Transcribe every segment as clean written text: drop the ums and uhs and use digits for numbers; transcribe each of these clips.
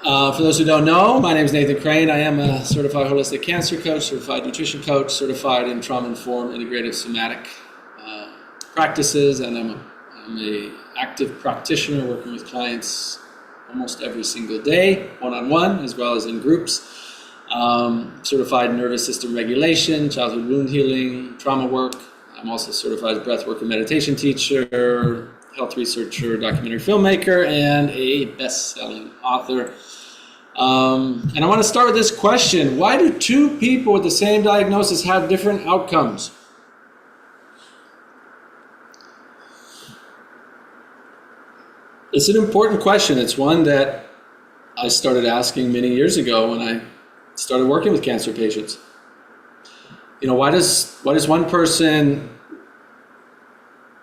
For those who don't know, my name is Nathan Crane. I am a certified holistic cancer coach, certified nutrition coach, certified in trauma-informed integrative somatic practices, and I'm a active practitioner working with clients almost every single day, one-on-one, as well as in groups. Certified nervous system regulation, childhood wound healing, trauma work. I'm also certified breathwork and meditation teacher, health researcher, documentary filmmaker, and a best-selling author. And I want to start with this question. Why do two people with the same diagnosis have different outcomes? It's an important question. It's one that I started asking many years ago when I started working with cancer patients. Why does one person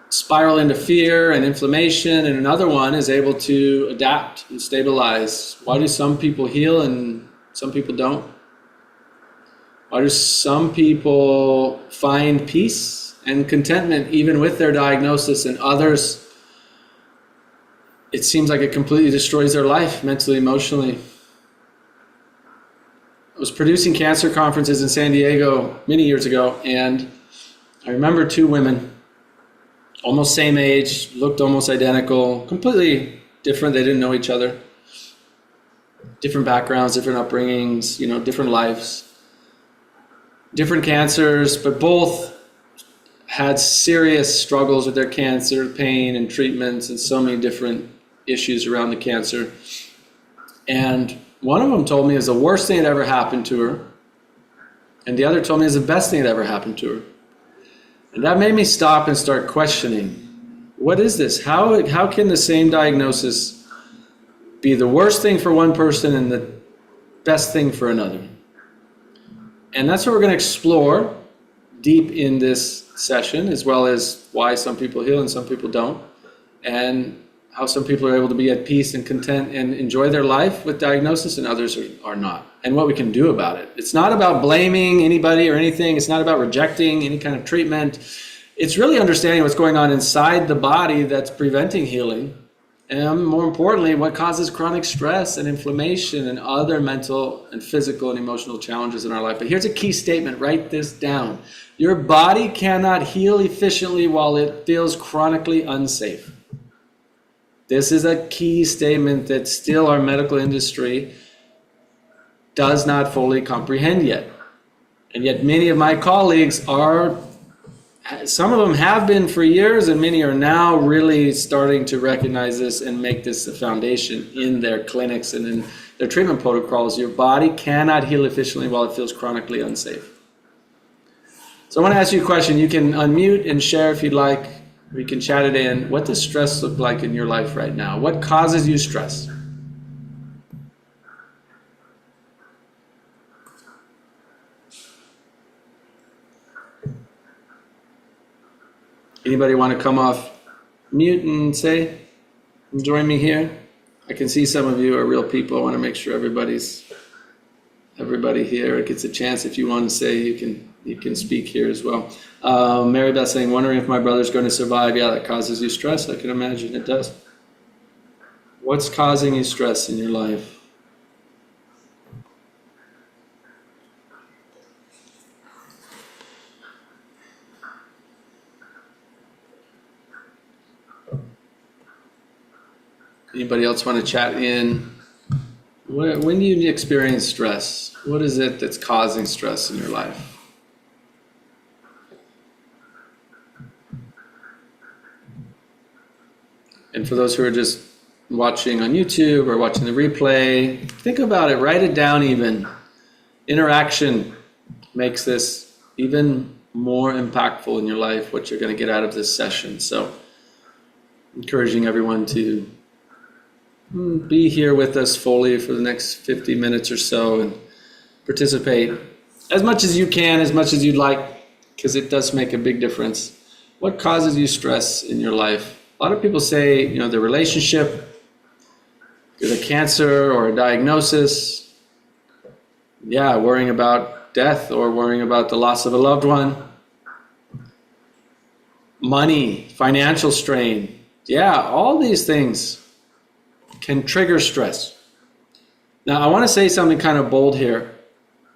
spiral into fear and inflammation and another one is able to adapt and stabilize? Why do some people heal and some people don't? Why do some people find peace and contentment even with their diagnosis, and others, it seems like it completely destroys their life mentally, emotionally? I was producing cancer conferences in San Diego many years ago, and I remember two women, almost same age, looked almost identical, completely different. They didn't know each other. Different backgrounds, different upbringings, different lives, different cancers, but both had serious struggles with their cancer, pain and treatments, and so many different issues around the cancer. And one of them told me it was the worst thing that ever happened to her, and the other told me it was the best thing that ever happened to her. And that made me stop and start questioning, what is this? How can the same diagnosis be the worst thing for one person and the best thing for another? And that's what we're going to explore deep in this session, as well as why some people heal and some people don't, and how some people are able to be at peace and content and enjoy their life with diagnosis and others are not, and what we can do about it. It's not about blaming anybody or anything. It's not about rejecting any kind of treatment. It's really understanding what's going on inside the body that's preventing healing, and more importantly, what causes chronic stress and inflammation and other mental and physical and emotional challenges in our life. But here's a key statement. Write this down. Your body cannot heal efficiently while it feels chronically unsafe. This is a key statement that still our medical industry does not fully comprehend yet. And yet many of my colleagues some of them have been for years, and many are now really starting to recognize this and make this a foundation in their clinics and in their treatment protocols. Your body cannot heal efficiently while it feels chronically unsafe. So I want to ask you a question. You can unmute and share if you'd like. We can chat it in. What does stress look like in your life right now? What causes you stress? Anybody want to come off mute and say, join me here? I can see some of you are real people. I want to make sure everybody here gets a chance. If you want to say, you can speak here as well. Mary Beth saying, wondering if my brother's going to survive. Yeah, that causes you stress. I can imagine it does. What's causing you stress in your life? Anybody else want to chat in? When do you experience stress? What is it that's causing stress in your life? And for those who are just watching on YouTube or watching the replay, think about it, write it down even. Interaction makes this even more impactful in your life, what you're going to get out of this session. So encouraging everyone to be here with us fully for the next 50 minutes or so and participate as much as you can, as much as you'd like, because it does make a big difference. What causes you stress in your life? A lot of people say, the relationship, the cancer or a diagnosis, worrying about death or worrying about the loss of a loved one, money, financial strain. All these things can trigger stress. Now, I want to say something kind of bold here.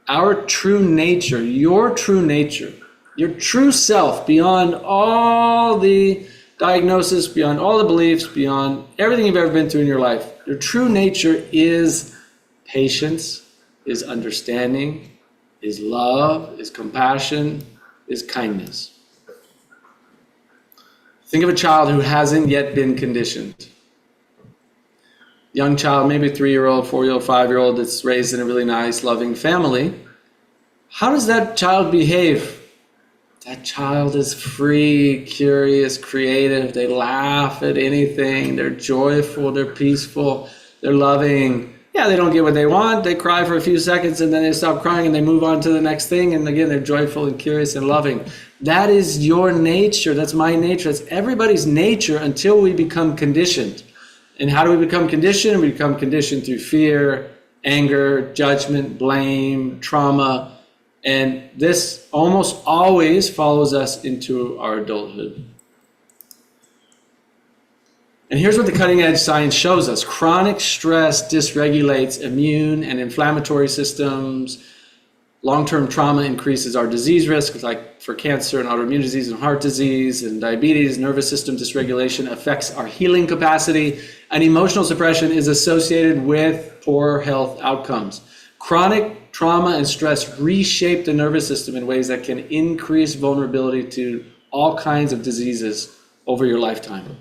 Our true nature, your true self, beyond all the diagnosis, beyond all the beliefs, beyond everything you've ever been through in your life, your true nature is patience, is understanding, is love, is compassion, is kindness. Think of a child who hasn't yet been conditioned. Young child, maybe a 3-year-old, 4-year-old, 5-year-old that's raised in a really nice, loving family. How does that child behave? That child is free, curious, creative. They laugh at anything. They're joyful. They're peaceful. They're loving. Yeah, they don't get what they want. They cry for a few seconds and then they stop crying and they move on to the next thing. And again, they're joyful and curious and loving. That is your nature. That's my nature. That's everybody's nature until we become conditioned. And how do we become conditioned? We become conditioned through fear, anger, judgment, blame, trauma. And this almost always follows us into our adulthood. And here's what the cutting edge science shows us. Chronic stress dysregulates immune and inflammatory systems. Long-term trauma increases our disease risk, like for cancer and autoimmune disease and heart disease and diabetes. Nervous system dysregulation affects our healing capacity, and emotional suppression is associated with poor health outcomes. Chronic trauma and stress reshape the nervous system in ways that can increase vulnerability to all kinds of diseases over your lifetime.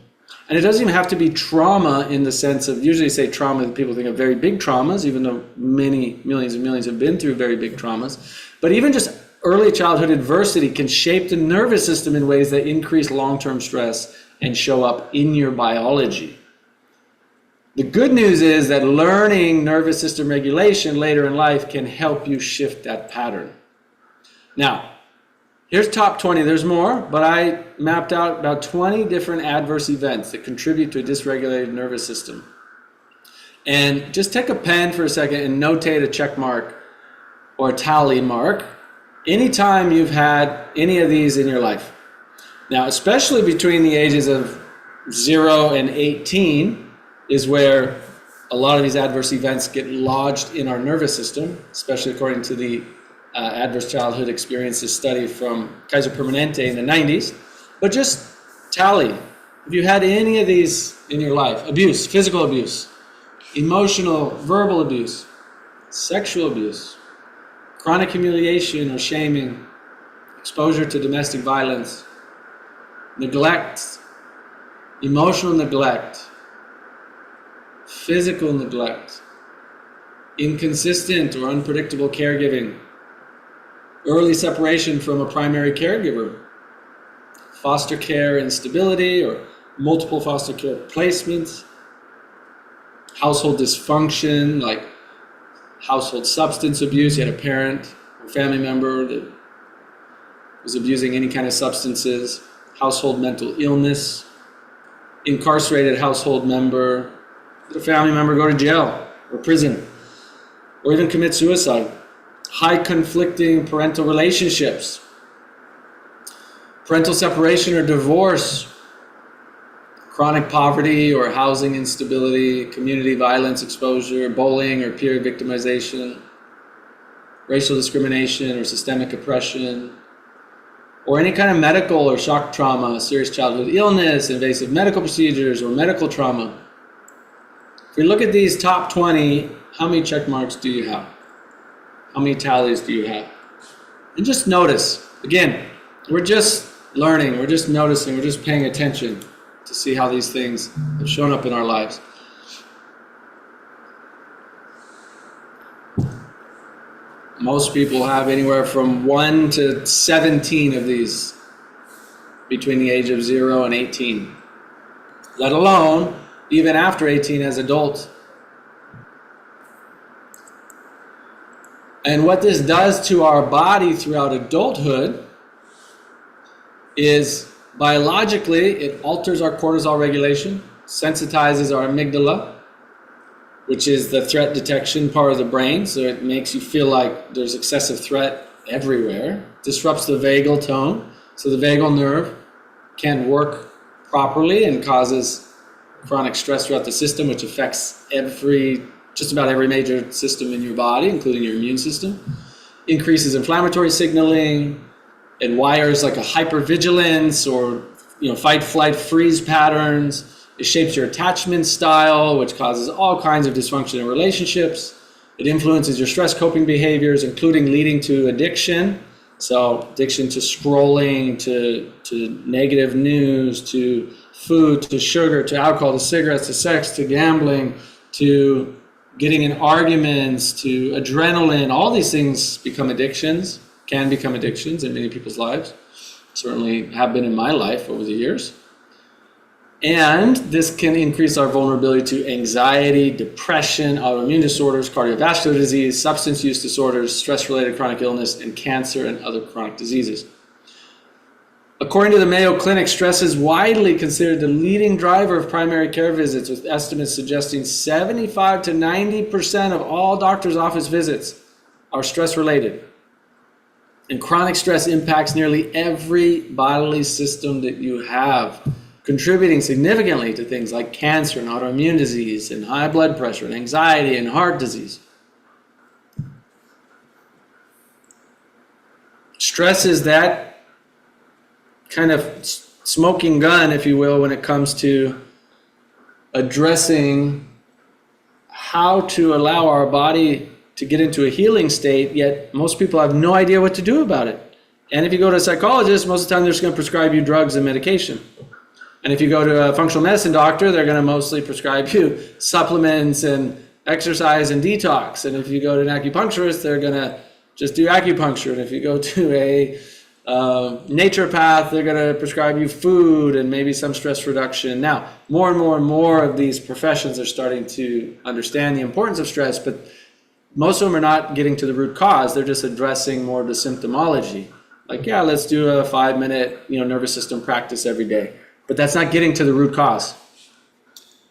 And it doesn't even have to be trauma in the sense of, usually say trauma, people think of very big traumas, even though many millions and millions have been through very big traumas. But even just early childhood adversity can shape the nervous system in ways that increase long-term stress and show up in your biology. The good news is that learning nervous system regulation later in life can help you shift that pattern. Now, here's top 20. There's more, but I mapped out about 20 different adverse events that contribute to a dysregulated nervous system. And just take a pen for a second and notate a check mark or a tally mark anytime you've had any of these in your life. Now, especially between the ages of 0 and 18 is where a lot of these adverse events get lodged in our nervous system, especially according to the Adverse Childhood Experiences study from Kaiser Permanente in the 90s. But just tally. If you had any of these in your life: abuse, physical abuse, emotional, verbal abuse, sexual abuse, chronic humiliation or shaming, exposure to domestic violence, neglect, emotional neglect, physical neglect, inconsistent or unpredictable caregiving, early separation from a primary caregiver, foster care instability or multiple foster care placements, household dysfunction like household substance abuse. You had a parent or family member that was abusing any kind of substances, household mental illness, incarcerated household member, did a family member go to jail or prison, or even commit suicide, high conflicting parental relationships, parental separation or divorce, chronic poverty or housing instability, community violence exposure, bullying or peer victimization, racial discrimination or systemic oppression, or any kind of medical or shock trauma, serious childhood illness, invasive medical procedures, or medical trauma. If we look at these top 20, how many check marks do you have? How many tallies do you have? And just notice. Again, we're just learning, we're just noticing, we're just paying attention to see how these things have shown up in our lives. Most people have anywhere from 1 to 17 of these between the age of 0 and 18, let alone even after 18 as adults. And what this does to our body throughout adulthood is biologically it alters our cortisol regulation, sensitizes our amygdala, which is the threat detection part of the brain, so it makes you feel like there's excessive threat everywhere, disrupts the vagal tone, so the vagal nerve can't work properly and causes chronic stress throughout the system, which affects every just about every major system in your body, including your immune system. Increases inflammatory signaling and wires like a hypervigilance or fight, flight, freeze patterns. It shapes your attachment style, which causes all kinds of dysfunction in relationships. It influences your stress coping behaviors, including leading to addiction. So addiction to scrolling, to negative news, to food, to sugar, to alcohol, to cigarettes, to sex, to gambling, to getting in arguments, to adrenaline. All these things become addictions, can become addictions in many people's lives. Certainly have been in my life over the years. And this can increase our vulnerability to anxiety, depression, autoimmune disorders, cardiovascular disease, substance use disorders, stress-related chronic illness, and cancer and other chronic diseases. According to the Mayo Clinic, stress is widely considered the leading driver of primary care visits, with estimates suggesting 75 to 90% of all doctor's office visits are stress-related. And chronic stress impacts nearly every bodily system that you have, contributing significantly to things like cancer and autoimmune disease and high blood pressure and anxiety and heart disease. Stress is that kind of smoking gun, if you will, when it comes to addressing how to allow our body to get into a healing state, yet most people have no idea what to do about it. And if you go to a psychologist, most of the time they're just going to prescribe you drugs and medication. And if you go to a functional medicine doctor, they're going to mostly prescribe you supplements and exercise and detox. And if you go to an acupuncturist, they're going to just do acupuncture. And if you go to a naturopath, they're going to prescribe you food and maybe some stress reduction. Now, more and more of these professions are starting to understand the importance of stress, but most of them are not getting to the root cause. They're just addressing more of the symptomology. Like, yeah, let's do a 5-minute nervous system practice every day. But that's not getting to the root cause.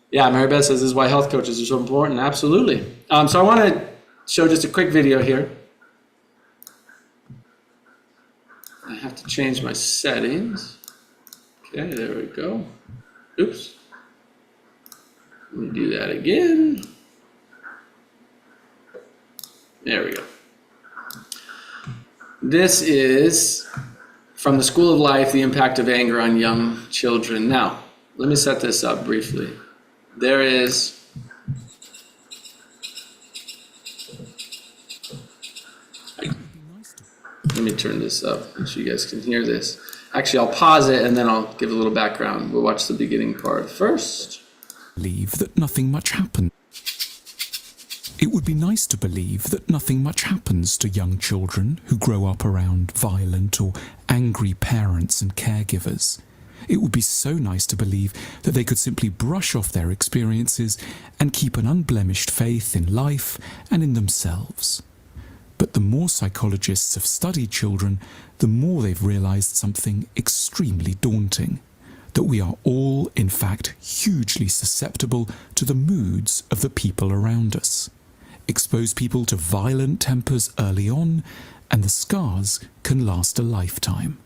Yeah, Mary Beth says this is why health coaches are so important. Absolutely. So I want to show just a quick video here. I have to change my settings. Okay, there we go. Oops. Let me do that again. There we go. This is from the School of Life, the impact of anger on young children. Now, let me set this up briefly. There is let me turn this up so you guys can hear this. Actually, I'll pause it and then I'll give a little background. We'll watch the beginning part first. Believe that nothing much happens. It would be nice to believe that nothing much happens to young children who grow up around violent or angry parents and caregivers. It would be so nice to believe that they could simply brush off their experiences and keep an unblemished faith in life and in themselves. But the more psychologists have studied children, the more they've realized something extremely daunting. That we are all, in fact, hugely susceptible to the moods of the people around us. Expose people to violent tempers early on, and the scars can last a lifetime.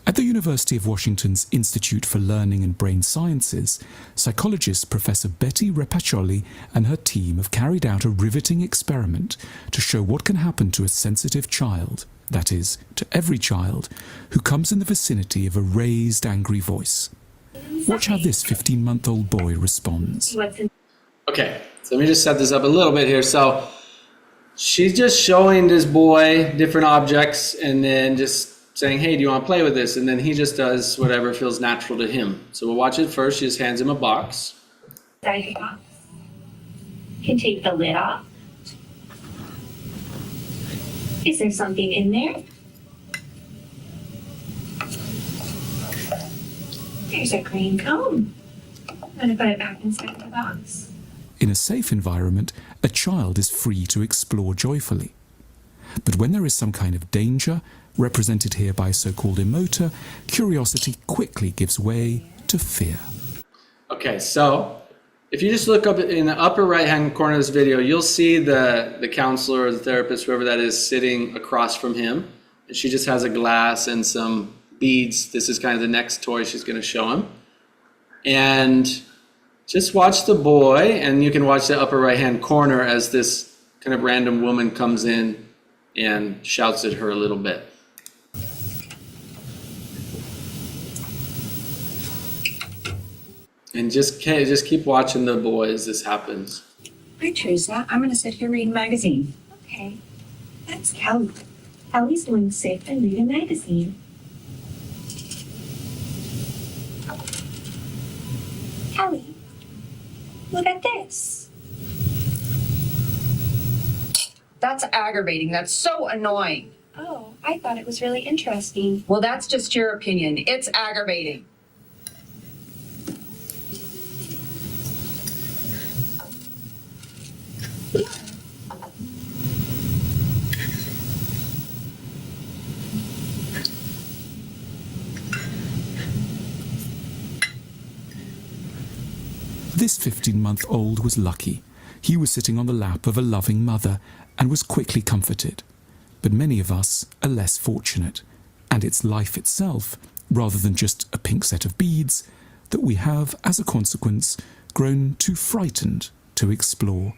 At the University of Washington's Institute for Learning and Brain Sciences, psychologist Professor Betty Repaccioli and her team have carried out a riveting experiment to show what can happen to a sensitive child, that is, to every child, who comes in the vicinity of a raised, angry voice. Watch how this 15-month-old boy responds. Okay, so let me just set this up a little bit here. So she's just showing this boy different objects and then just saying, hey, do you want to play with this? And then he just does whatever feels natural to him. So we'll watch it first. She just hands him a box. You can take the lid off. Is there something in there? There's a green cone. I'm going to put it back inside the box. In a safe environment, a child is free to explore joyfully. But when there is some kind of danger, represented here by a so-called emoter, curiosity quickly gives way to fear. Okay, so if you just look up in the upper right-hand corner of this video, you'll see the counselor or the therapist, whoever that is, sitting across from him. And she just has a glass and some beads. This is kind of the next toy she's going to show him. And just watch the boy, and you can watch the upper right-hand corner as this kind of random woman comes in and shouts at her a little bit. And just keep watching the boy as this happens. Hi, Teresa. I'm going to sit here and read a magazine. Okay. That's Kelly. Kelly's doing safe and read a magazine. Kelly, look at this. That's aggravating. That's so annoying. Oh, I thought it was really interesting. Well, that's just your opinion. It's aggravating. This 15-month-old was lucky. He was sitting on the lap of a loving mother and was quickly comforted. But many of us are less fortunate, and it's life itself, rather than just a pink set of beads, that we have, as a consequence, grown too frightened to explore.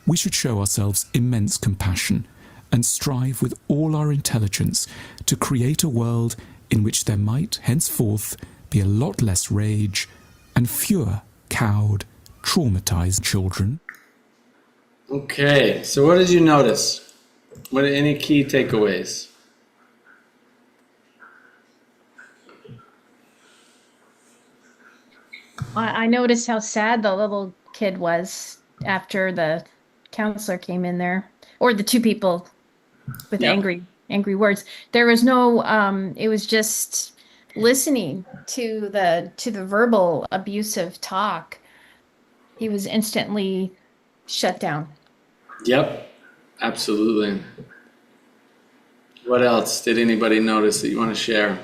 We should show ourselves immense compassion and strive with all our intelligence to create a world in which there might henceforth be a lot less rage and fewer cowed, traumatized children. Okay, so what did you notice? What are any key takeaways? I noticed how sad the little kid was after the counselor came in there, or the two people with Yeah. angry words. There was no it was just listening to the verbal abusive talk. He was instantly shut down. Yep, absolutely. What else did anybody notice that you want to share?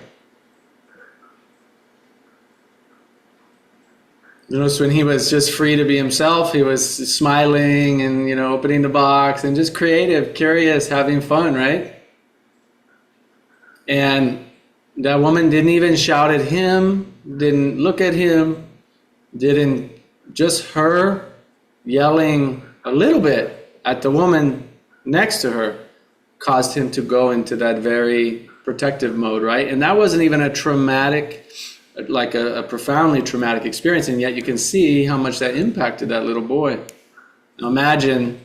You notice when he was just free to be himself, he was smiling and, opening the box and just creative, curious, having fun, right? And that woman didn't even shout at him, didn't look at him, didn't, just her yelling a little bit at the woman next to her caused him to go into that very protective mode, right? And that wasn't even a traumatic, like a profoundly traumatic experience, and yet you can see how much that impacted that little boy. Now imagine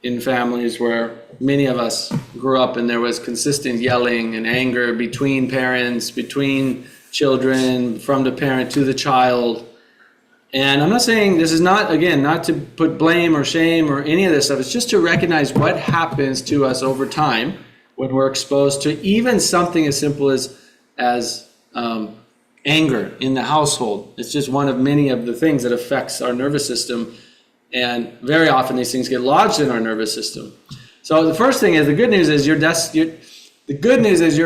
in families where many of us grew up and there was consistent yelling and anger between parents, between children, from the parent to the child. And I'm not saying this is not, again, not to put blame or shame or any of this stuff. It's just to recognize what happens to us over time when we're exposed to even something as simple as anger in the household. It's just one of many of the things that affects our nervous system. And very often these things get lodged in our nervous system. So the first thing is, the good news is your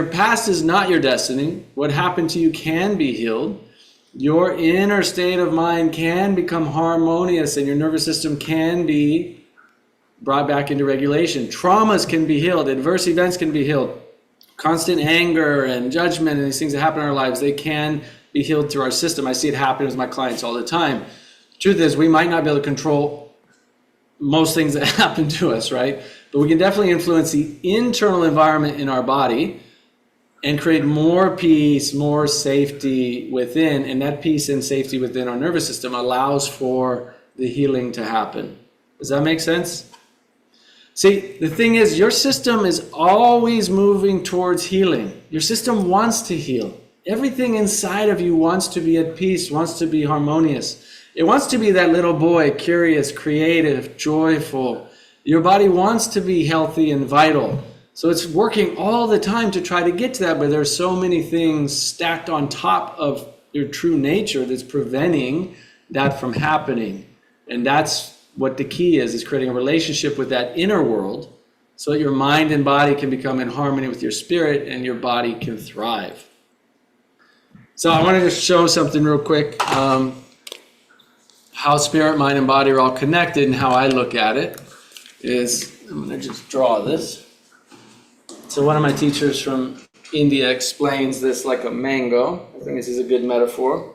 past is not your destiny. What happened to you can be healed. Your inner state of mind can become harmonious and your nervous system can be brought back into regulation. Traumas can be healed. Adverse events can be healed. Constant anger and judgment and these things that happen in our lives, they can be healed through our system. I see it happen with my clients all the time. Truth is, we might not be able to control most things that happen to us, right? But we can definitely influence the internal environment in our body and create more peace, more safety within. And that peace and safety within our nervous system allows for the healing to happen. Does that make sense? See, the thing is, your system is always moving towards healing. Your system wants to heal. Everything inside of you wants to be at peace, wants to be harmonious. It wants to be that little boy, curious, creative, joyful. Your body wants to be healthy and vital. So it's working all the time to try to get to that, but there's so many things stacked on top of your true nature that's preventing that from happening. And that's what the key is creating a relationship with that inner world so that your mind and body can become in harmony with your spirit and your body can thrive. So I want to just show something real quick, how spirit, mind, and body are all connected, and how I look at it is, I'm going to just draw this. So one of my teachers from India explains this like a mango. I think this is a good metaphor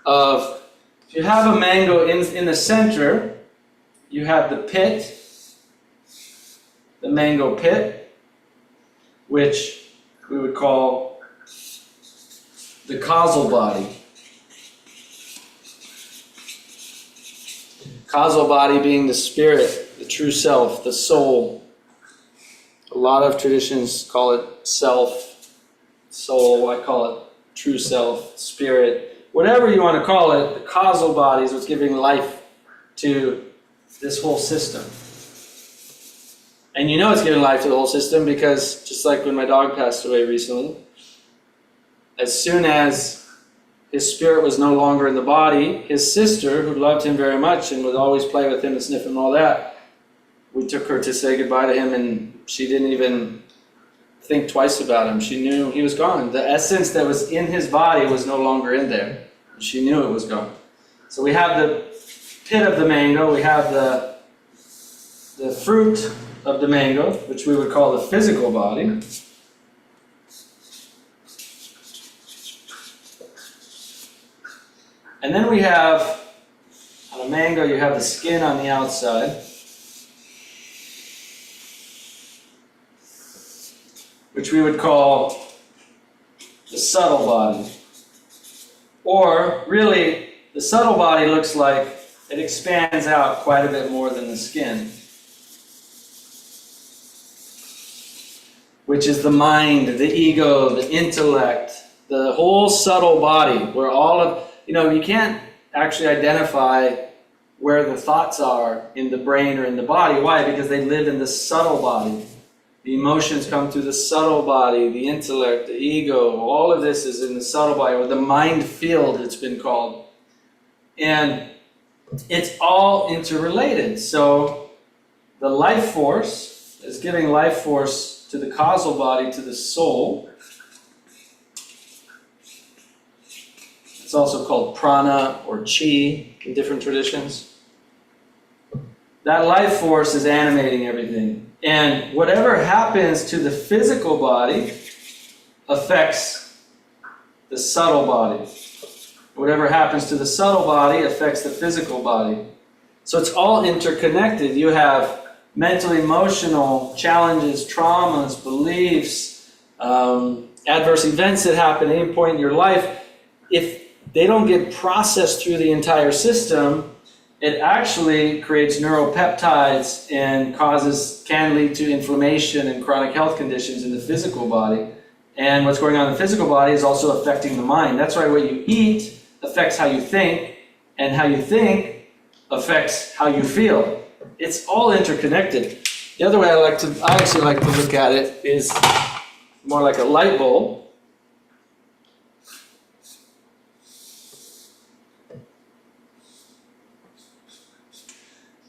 of If you have a mango in the center, you have the pit, the mango pit, which we would call the causal body. Causal body being the spirit, the true self, the soul. A lot of traditions call it self, soul. I call it true self, spirit. Whatever you want to call it, the causal body is what's giving life to this whole system. And you know it's giving life to the whole system because just like when my dog passed away recently, as soon as his spirit was no longer in the body, his sister, who loved him very much and would always play with him and sniff him and all that, we took her to say goodbye to him and she didn't even think twice about him. She knew he was gone. The essence that was in his body was no longer in there. She knew it was gone. So we have the pit of the mango, we have the fruit of the mango, which we would call the physical body. And then we have, on a mango, you have the skin on the outside, which we would call the subtle body. Or, really, the subtle body looks like it expands out quite a bit more than the skin, which is the mind, the ego, the intellect, the whole subtle body, where all of, you can't actually identify where the thoughts are in the brain or in the body. Why? Because they live in the subtle body. The emotions come through the subtle body, the intellect, the ego, all of this is in the subtle body, or the mind field it's been called. And it's all interrelated. So the life force is giving life force to the causal body, to the soul. It's also called prana or chi in different traditions. That life force is animating everything. And whatever happens to the physical body affects the subtle body. Whatever happens to the subtle body affects the physical body. So it's all interconnected. You have mental, emotional challenges, traumas, beliefs, adverse events that happen at any point in your life. If they don't get processed through the entire system, it actually creates neuropeptides and can lead to inflammation and chronic health conditions in the physical body. And what's going on in the physical body is also affecting the mind. That's why what you eat affects how you think, and how you think affects how you feel. It's all interconnected. The other way I actually like to look at it is more like a light bulb.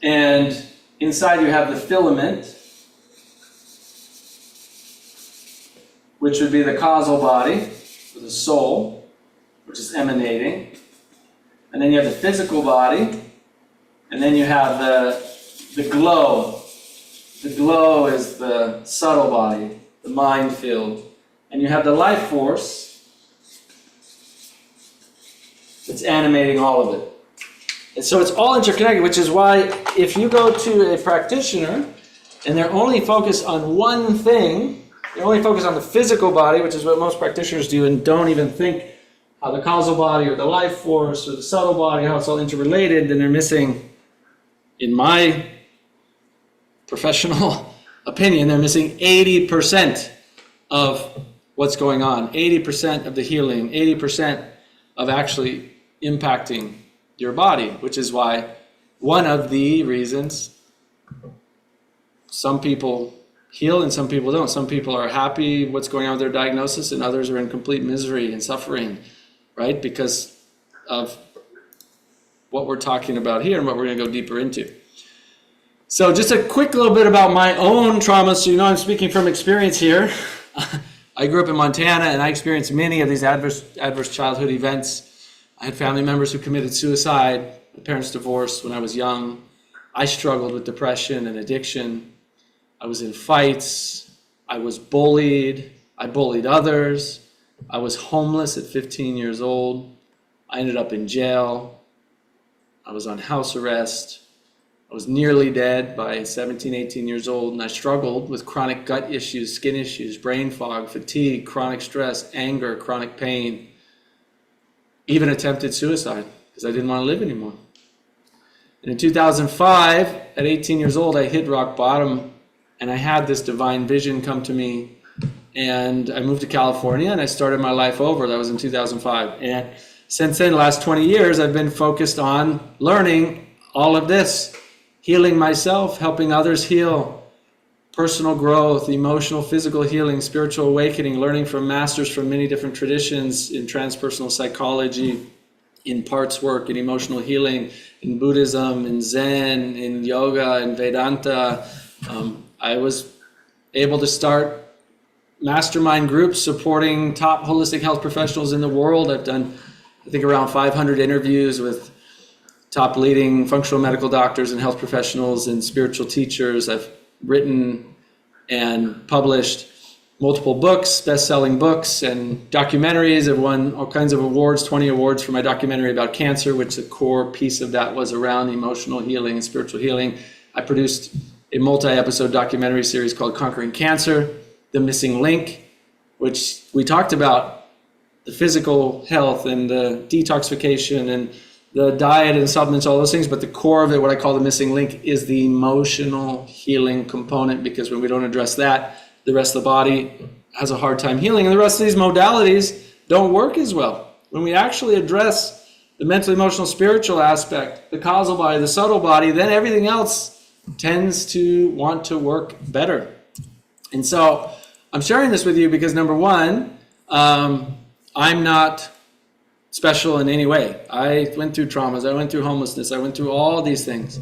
And inside you have the filament, which would be the causal body, or the soul, which is emanating. And then you have the physical body, and then you have the glow. The glow is the subtle body, the mind field. And you have the life force that's animating all of it. And so it's all interconnected, which is why if you go to a practitioner and they're only focused on one thing, they only focus on the physical body, which is what most practitioners do, and don't even think how the causal body or the life force or the subtle body, how it's all interrelated, then they're missing, in my professional opinion, they're missing 80% of what's going on, 80% of the healing, 80% of actually impacting your body, which is why one of the reasons some people heal and some people don't. Some people are happy what's going on with their diagnosis, and others are in complete misery and suffering, right? Because of what we're talking about here and what we're going to go deeper into. So just a quick little bit about my own trauma, so you know I'm speaking from experience here. I grew up in Montana, and I experienced many of these adverse childhood events. I had family members who committed suicide. My parents divorced when I was young. I struggled with depression and addiction. I was in fights. I was bullied. I bullied others. I was homeless at 15 years old. I ended up in jail. I was on house arrest. I was nearly dead by 17, 18 years old, and I struggled with chronic gut issues, skin issues, brain fog, fatigue, chronic stress, anger, chronic pain, even attempted suicide because I didn't want to live anymore. And in 2005, at 18 years old, I hit rock bottom, and I had this divine vision come to me, and I moved to California, and I started my life over. That was in 2005. And since then, the last 20 years, I've been focused on learning all of this, healing myself, helping others heal, personal growth, emotional, physical healing, spiritual awakening, learning from masters from many different traditions in transpersonal psychology, in parts work, in emotional healing, in Buddhism, in Zen, in yoga, in Vedanta. I was able to start mastermind groups supporting top holistic health professionals in the world. I've done, I think, around 500 interviews with top leading functional medical doctors and health professionals and spiritual teachers. I've written and published multiple books, best-selling books and documentaries. I've won all kinds of awards, 20 awards for my documentary about cancer, which the core piece of that was around emotional healing and spiritual healing. I produced a multi-episode documentary series called Conquering Cancer, The Missing Link, which we talked about the physical health and the detoxification and the diet and supplements, all those things, but the core of it, what I call the missing link, is the emotional healing component, because when we don't address that, the rest of the body has a hard time healing, and the rest of these modalities don't work as well. When we actually address the mental, emotional, spiritual aspect, the causal body, the subtle body, then everything else tends to want to work better. And so I'm sharing this with you because, number one, I'm not special in any way. I went through traumas, I went through homelessness, I went through all these things.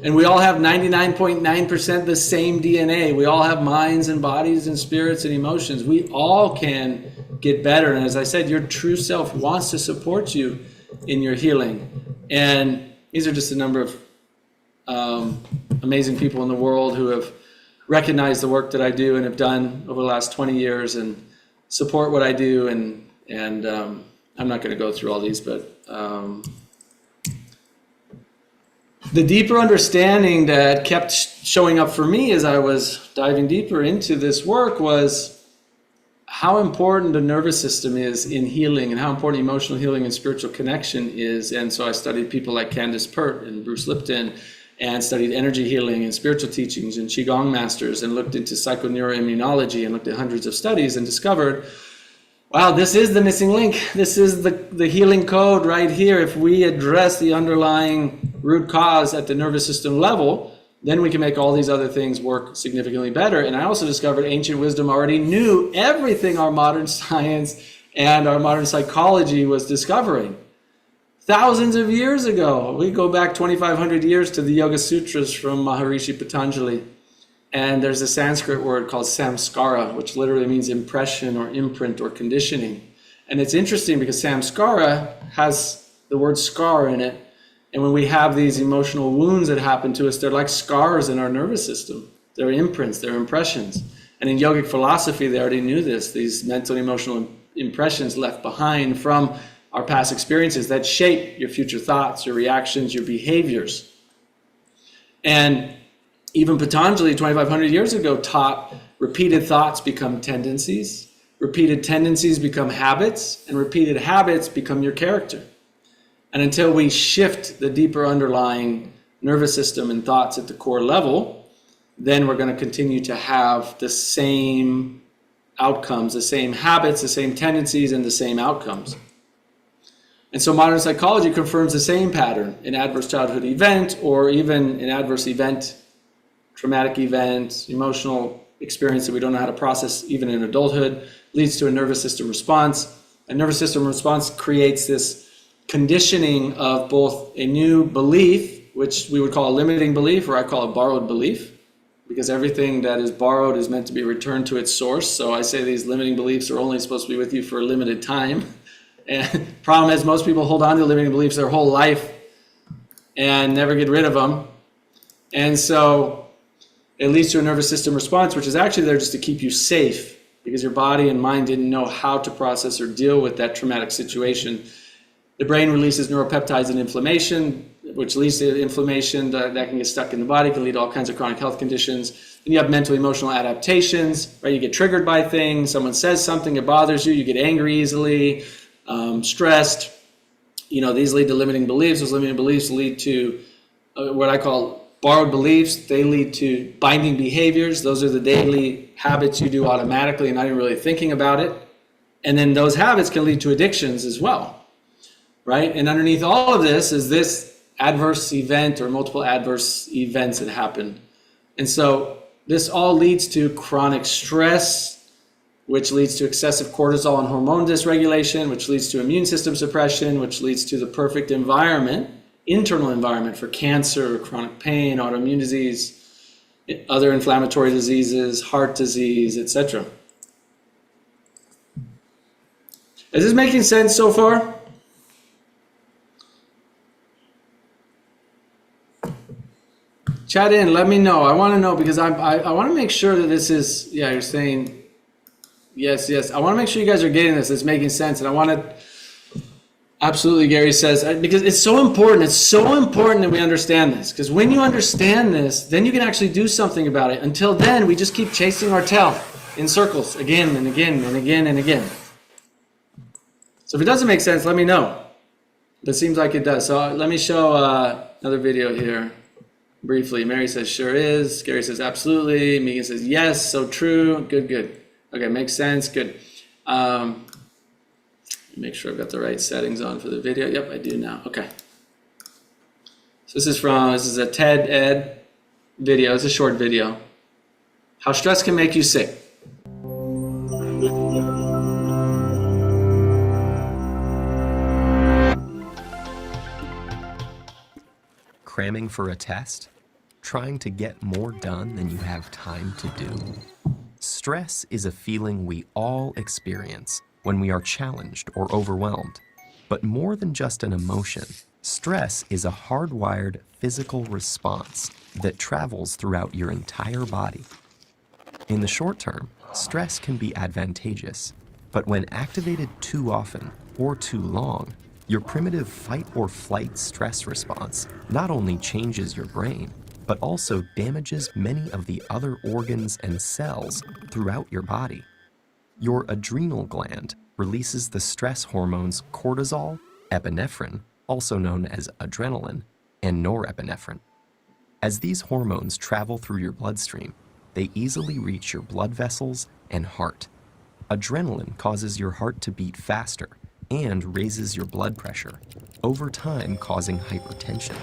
And we all have 99.9% the same DNA. We all have minds and bodies and spirits and emotions. We all can get better. And as I said, your true self wants to support you in your healing. And these are just a number of amazing people in the world who have recognized the work that I do and have done over the last 20 years and support what I do. And I'm not going to go through all these, but the deeper understanding that kept showing up for me as I was diving deeper into this work was how important the nervous system is in healing and how important emotional healing and spiritual connection is. And so I studied people like Candace Pert and Bruce Lipton and studied energy healing and spiritual teachings and Qigong masters and looked into psychoneuroimmunology and looked at hundreds of studies and discovered, wow, this is the missing link. This is the healing code right here. If we address the underlying root cause at the nervous system level, then we can make all these other things work significantly better. And I also discovered ancient wisdom already knew everything our modern science and our modern psychology was discovering. Thousands of years ago, we go back 2,500 years to the Yoga Sutras from Maharishi Patanjali. And there's a Sanskrit word called samskara, which literally means impression or imprint or conditioning. And it's interesting because samskara has the word scar in it. And when we have these emotional wounds that happen to us, they're like scars in our nervous system. They're imprints, they're impressions. And in yogic philosophy, they already knew this, these mental and emotional impressions left behind from our past experiences that shape your future thoughts, your reactions, your behaviors. And even Patanjali, 2,500 years ago, taught repeated thoughts become tendencies, repeated tendencies become habits, and repeated habits become your character. And until we shift the deeper underlying nervous system and thoughts at the core level, then we're going to continue to have the same outcomes, the same habits, the same tendencies, and the same outcomes. And so modern psychology confirms the same pattern. An adverse childhood event or even an adverse event, traumatic event, emotional experience that we don't know how to process even in adulthood leads to a nervous system response. A nervous system response creates this conditioning of both a new belief, which we would call a limiting belief, or I call a borrowed belief, because everything that is borrowed is meant to be returned to its source. So I say these limiting beliefs are only supposed to be with you for a limited time. And problem is most people hold on to limiting beliefs their whole life and never get rid of them. And so it leads to a nervous system response, which is actually there just to keep you safe because your body and mind didn't know how to process or deal with that traumatic situation. The brain releases neuropeptides and inflammation. which leads to inflammation that can get stuck in the body, can lead to all kinds of chronic health conditions. And you have mental emotional adaptations, right? You get triggered by things. Someone says something, it bothers you. You get angry easily, stressed. These lead to limiting beliefs. Those limiting beliefs lead to what I call borrowed beliefs. They lead to binding behaviors. Those are the daily habits you do automatically and not even really thinking about it. And then those habits can lead to addictions as well, right? And underneath all of this is this adverse event or multiple adverse events that happen. And so this all leads to chronic stress, which leads to excessive cortisol and hormone dysregulation, which leads to immune system suppression, which leads to the perfect environment, internal environment for cancer, chronic pain, autoimmune disease, other inflammatory diseases, heart disease, etc. Is this making sense so far? Chat in, let me know. I want to know because I want to make sure that this is, yeah, you're saying, yes. I want to make sure you guys are getting this. It's making sense. And I want to, absolutely, Gary says, because it's so important. It's so important that we understand this. Because when you understand this, then you can actually do something about it. Until then, we just keep chasing our tail in circles again and again and again and again. So if it doesn't make sense, let me know. It seems like it does. So let me show another video here briefly. Mary says, sure is. Gary says, absolutely. Megan says, yes, so true. Good. Okay, makes sense. Good. Make sure I've got the right settings on for the video. Yep, I do now. Okay. So this is a TED Ed video. It's a short video. How stress can make you sick. Cramming for a test? Trying to get more done than you have time to do? Stress is a feeling we all experience when we are challenged or overwhelmed. But more than just an emotion, stress is a hardwired physical response that travels throughout your entire body. In the short term, stress can be advantageous, but when activated too often or too long, your primitive fight or flight stress response not only changes your brain, but also damages many of the other organs and cells throughout your body. Your adrenal gland releases the stress hormones cortisol, epinephrine, also known as adrenaline, and norepinephrine. As these hormones travel through your bloodstream, they easily reach your blood vessels and heart. Adrenaline causes your heart to beat faster and raises your blood pressure, over time causing hypertension.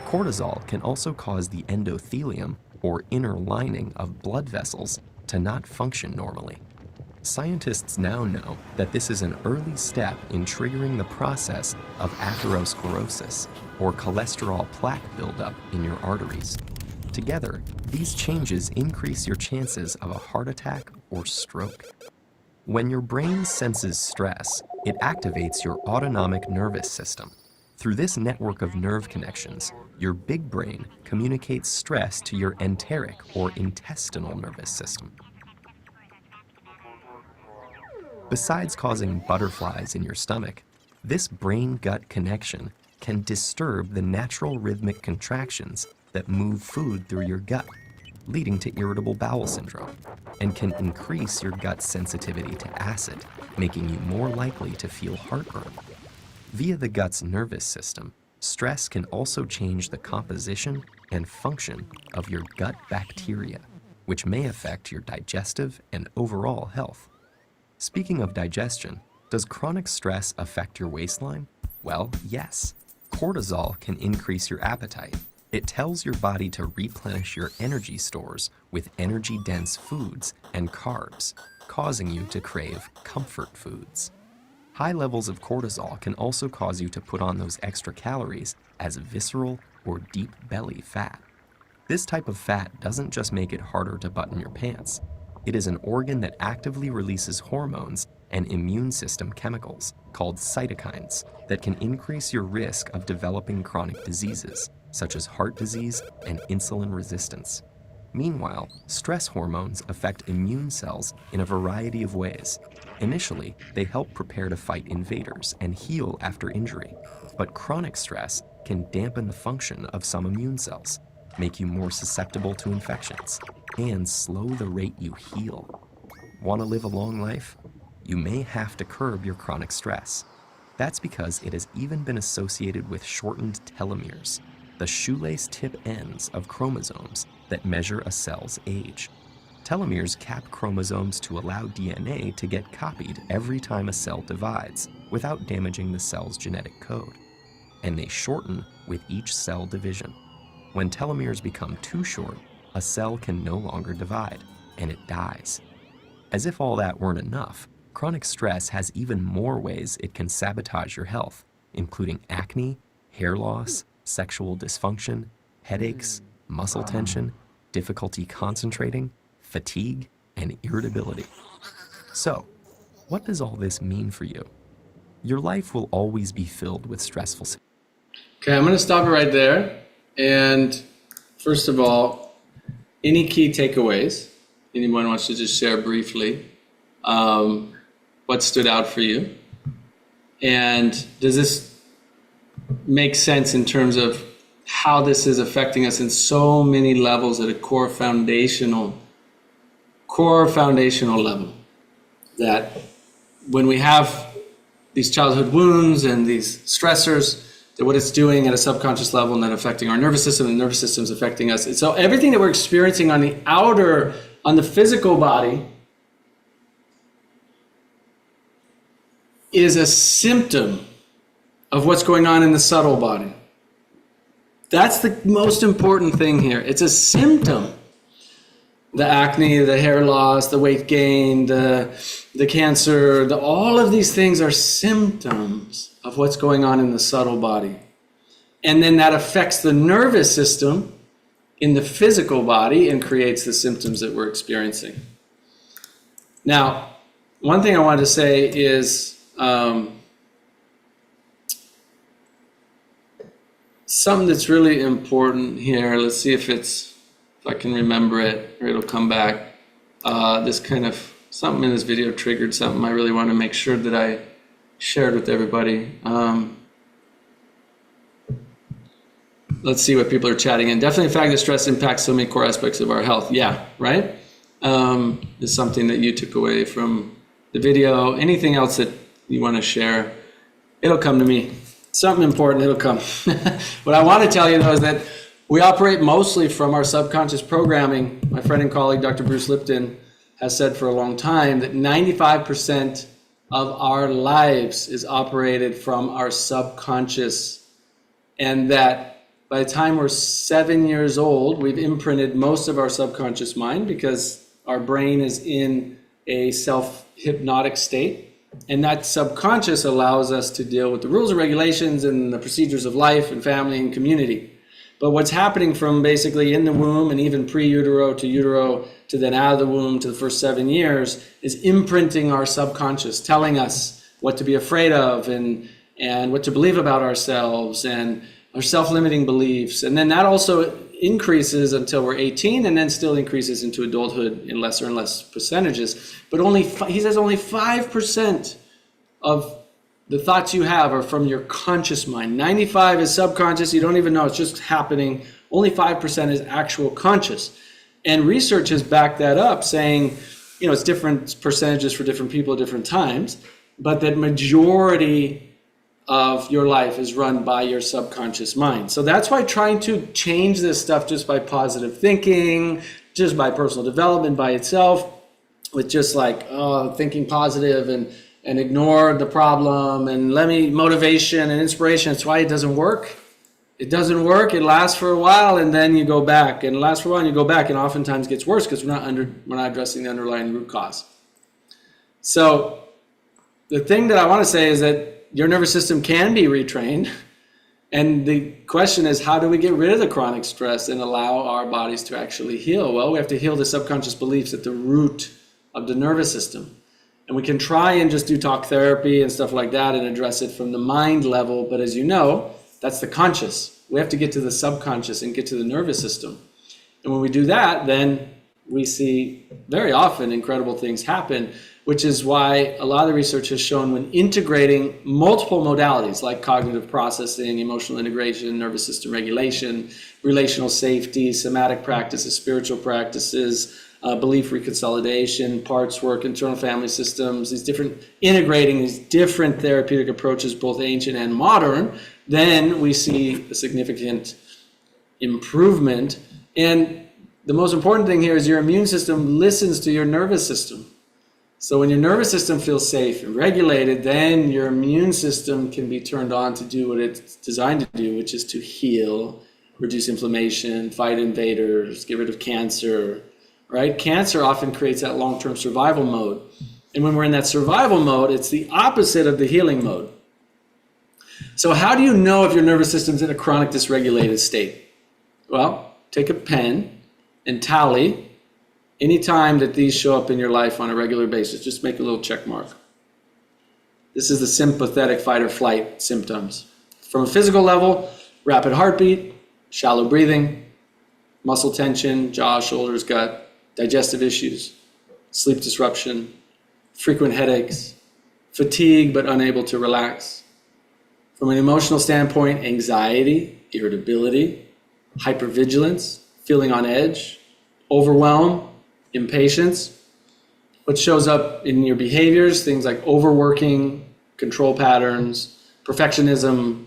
Cortisol can also cause the endothelium, or inner lining of blood vessels, to not function normally. Scientists now know that this is an early step in triggering the process of atherosclerosis, or cholesterol plaque buildup in your arteries. Together, these changes increase your chances of a heart attack or stroke. When your brain senses stress, it activates your autonomic nervous system. Through this network of nerve connections, your big brain communicates stress to your enteric or intestinal nervous system. Besides causing butterflies in your stomach, this brain-gut connection can disturb the natural rhythmic contractions that move food through your gut, leading to irritable bowel syndrome, and can increase your gut sensitivity to acid, making you more likely to feel heartburn. Via the gut's nervous system, stress can also change the composition and function of your gut bacteria, which may affect your digestive and overall health. Speaking of digestion, does chronic stress affect your waistline? Well, yes. Cortisol can increase your appetite. It tells your body to replenish your energy stores with energy-dense foods and carbs, causing you to crave comfort foods. High levels of cortisol can also cause you to put on those extra calories as visceral or deep belly fat. This type of fat doesn't just make it harder to button your pants. It is an organ that actively releases hormones and immune system chemicals called cytokines that can increase your risk of developing chronic diseases, such as heart disease and insulin resistance. Meanwhile, stress hormones affect immune cells in a variety of ways. Initially, they help prepare to fight invaders and heal after injury, but chronic stress can dampen the function of some immune cells, make you more susceptible to infections, and slow the rate you heal. Want to live a long life? You may have to curb your chronic stress. That's because it has even been associated with shortened telomeres, the shoelace tip ends of chromosomes that measure a cell's age. Telomeres cap chromosomes to allow DNA to get copied every time a cell divides without damaging the cell's genetic code. And they shorten with each cell division. When telomeres become too short, a cell can no longer divide, and it dies. As if all that weren't enough, chronic stress has even more ways it can sabotage your health, including acne, hair loss, sexual dysfunction, headaches, muscle tension, difficulty concentrating, fatigue, and irritability. So, what does all this mean for you? Your life will always be filled with stressful situations. Okay, I'm going to stop it right there. And first of all, any key takeaways? Anyone wants to just share briefly what stood out for you? And does this make sense in terms of how this is affecting us in so many levels at a core foundational level? That when we have these childhood wounds and these stressors, that what it's doing at a subconscious level and then affecting our nervous system, and the nervous system is affecting us. And so everything that we're experiencing on the physical body is a symptom of what's going on in the subtle body. That's the most important thing here. It's a symptom. The acne, the hair loss, the weight gain, the cancer, all of these things are symptoms of what's going on in the subtle body. And then that affects the nervous system in the physical body and creates the symptoms that we're experiencing. Now, one thing I wanted to say is something that's really important here. Let's see if I can remember it, or it'll come back. This kind of something in this video triggered something I really want to make sure that I shared with everybody. Let's see what people are chatting in. Definitely the fact that stress impacts so many core aspects of our health. Yeah, right? Is something that you took away from the video. Anything else that you want to share, it'll come to me. Something important, it'll come. What I want to tell you though is that we operate mostly from our subconscious programming. My friend and colleague, Dr. Bruce Lipton, has said for a long time that 95% of our lives is operated from our subconscious, and that by the time we're 7 years old, we've imprinted most of our subconscious mind because our brain is in a self-hypnotic state. And that subconscious allows us to deal with the rules and regulations and the procedures of life and family and community. But what's happening from basically in the womb and even pre-utero to then out of the womb to the first 7 years is imprinting our subconscious, telling us what to be afraid of and what to believe about ourselves and our self-limiting beliefs. And then that also increases until we're 18 and then still increases into adulthood in lesser and less percentages. But he says only 5% of the thoughts you have are from your conscious mind. 95 is subconscious. You don't even know. It's just happening. Only 5% is actual conscious. And research has backed that up, saying, it's different percentages for different people at different times, but that majority of your life is run by your subconscious mind. So that's why trying to change this stuff just by positive thinking, just by personal development by itself, with just like thinking positive and ignore the problem and motivation and inspiration. That's why it doesn't work. It doesn't work. It lasts for a while and then you go back, and it lasts for a while and you go back, and oftentimes gets worse because we're not addressing the underlying root cause. So the thing that I want to say is that your nervous system can be retrained. And the question is, how do we get rid of the chronic stress and allow our bodies to actually heal? Well, we have to heal the subconscious beliefs at the root of the nervous system. And we can try and just do talk therapy and stuff like that and address it from the mind level. But as you know, that's the conscious. We have to get to the subconscious and get to the nervous system. And when we do that, then we see very often incredible things happen. which is why a lot of the research has shown when integrating multiple modalities like cognitive processing, emotional integration, nervous system regulation, relational safety, somatic practices, spiritual practices, belief reconsolidation, parts work, internal family systems, integrating these different therapeutic approaches, both ancient and modern, then we see a significant improvement. And the most important thing here is your immune system listens to your nervous system. So when your nervous system feels safe and regulated, then your immune system can be turned on to do what it's designed to do, which is to heal, reduce inflammation, fight invaders, get rid of cancer, right? Cancer often creates that long-term survival mode. And when we're in that survival mode, it's the opposite of the healing mode. So how do you know if your nervous system's in a chronic dysregulated state? Well, take a pen and tally any time that these show up in your life on a regular basis. Just make a little check mark. This is the sympathetic fight or flight symptoms. From a physical level, rapid heartbeat, shallow breathing, muscle tension, jaw, shoulders, gut, digestive issues, sleep disruption, frequent headaches, fatigue but unable to relax. From an emotional standpoint, anxiety, irritability, hypervigilance, feeling on edge, overwhelm, impatience. What shows up in your behaviors, things like overworking, control patterns, perfectionism,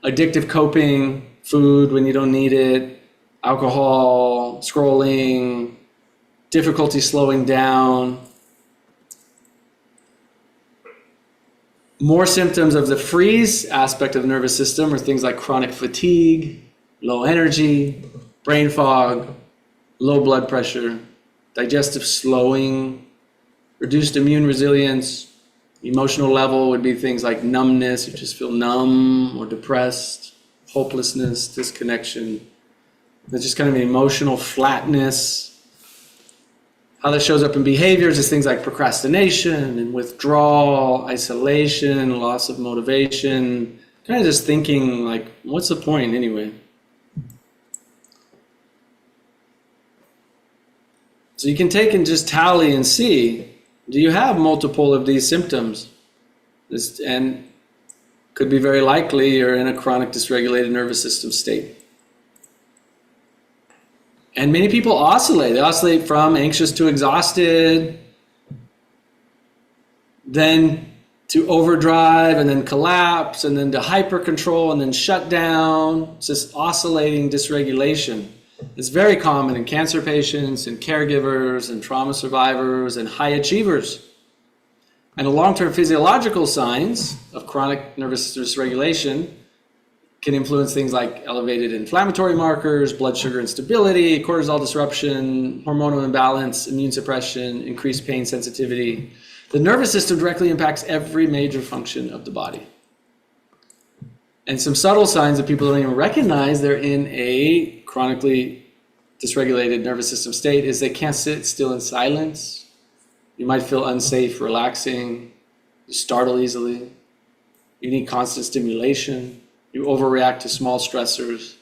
addictive coping, food when you don't need it, alcohol, scrolling, difficulty slowing down. More symptoms of the freeze aspect of the nervous system are things like chronic fatigue, low energy, brain fog, low blood pressure, digestive slowing, reduced immune resilience. Emotional level would be things like numbness, you just feel numb or depressed, hopelessness, disconnection. There's just kind of an emotional flatness. How that shows up in behaviors is things like procrastination and withdrawal, isolation, loss of motivation, kind of just thinking like, what's the point anyway? So you can take and just tally and see, do you have multiple of these symptoms? And could be very likely you're in a chronic dysregulated nervous system state. And many people oscillate. They oscillate from anxious to exhausted, then to overdrive, and then collapse, and then to hyper control, and then shut down. It's this oscillating dysregulation. It's very common in cancer patients and caregivers and trauma survivors and high achievers. And the long-term physiological signs of chronic nervous system dysregulation can influence things like elevated inflammatory markers, blood sugar instability, cortisol disruption, hormonal imbalance, immune suppression, increased pain sensitivity. The nervous system directly impacts every major function of the body. And some subtle signs that people don't even recognize they're in a chronically dysregulated nervous system state is they can't sit still in silence. You might feel unsafe relaxing. You startle easily. You need constant stimulation. You overreact to small stressors.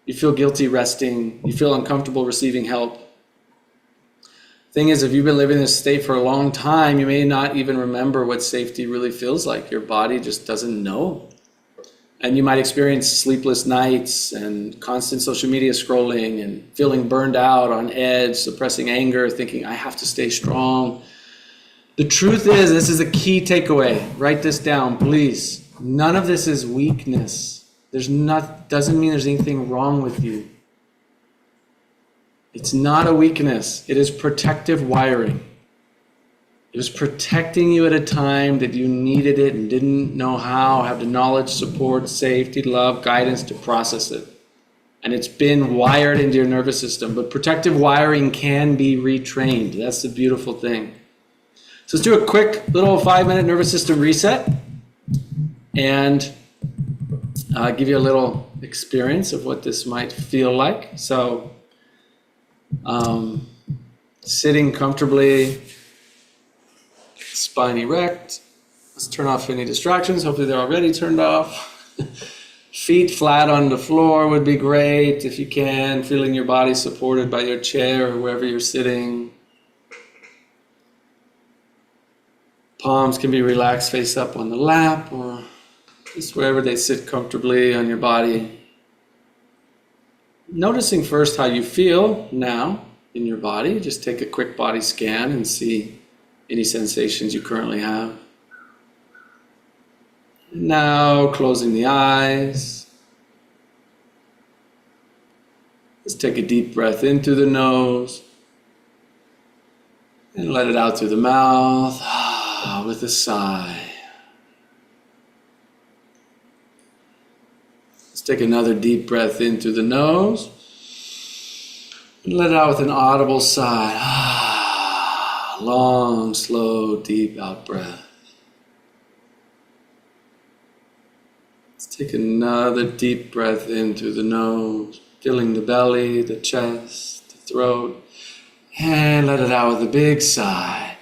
You feel guilty resting. You feel uncomfortable receiving help. Thing is, if you've been living in this state for a long time, you may not even remember what safety really feels like. Your body just doesn't know. And you might experience sleepless nights and constant social media scrolling and feeling burned out, on edge, suppressing anger, thinking, I have to stay strong. The truth is, this is a key takeaway. Write this down, please. None of this is weakness. Doesn't mean there's anything wrong with you. It's not a weakness. It is protective wiring. It was protecting you at a time that you needed it and didn't know how, have the knowledge, support, safety, love, guidance to process it. And it's been wired into your nervous system. But protective wiring can be retrained. That's the beautiful thing. So let's do a quick little 5-minute nervous system reset and give you a little experience of what this might feel like. So sitting comfortably, spine erect. Let's turn off any distractions. Hopefully they're already turned off. Feet flat on the floor would be great if you can. Feeling your body supported by your chair or wherever you're sitting. Palms can be relaxed face up on the lap or just wherever they sit comfortably on your body. Noticing first how you feel now in your body. Just take a quick body scan and see any sensations you currently have. Now closing the eyes. Let's take a deep breath in through the nose and let it out through the mouth with a sigh. Let's take another deep breath in through the nose and let it out with an audible sigh. Long, slow, deep out breath. Let's take another deep breath in through the nose, filling the belly, the chest, the throat, and let it out with a big sigh.